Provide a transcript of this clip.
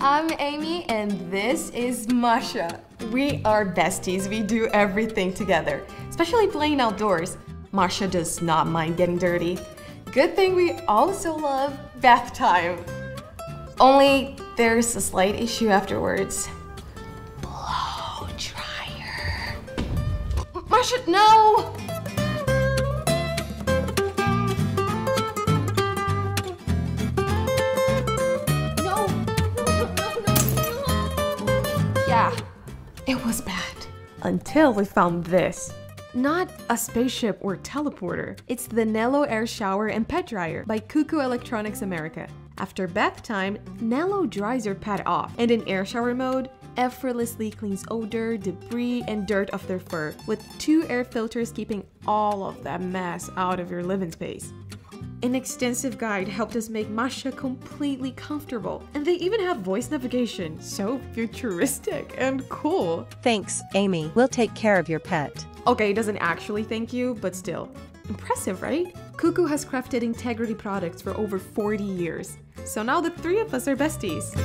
I'm Amy and this is Masha. We are besties. We do everything together, especially playing outdoors. Masha does not mind getting dirty. Good thing we also love bath time. Only there's a slight issue afterwards. Blow dryer. Masha, no! Yeah, it was bad. Until we found this. Not a spaceship or teleporter. It's the NELLO Air Shower and Pet Dryer by CUCKOO'S Electronics America. After bath time, NELLO dries your pet off, and in air shower mode, effortlessly cleans odor, debris, and dirt off their fur, with 2 air filters keeping all of that mess out of your living space. An extensive guide helped us make Masha completely comfortable, and they even have voice navigation, so futuristic and cool. Thanks, Amy. We'll take care of your pet. Okay, it doesn't actually thank you, but still. Impressive, right? CUCKOO'S has crafted integrity products for over 40 years. So now the 3 of us are besties.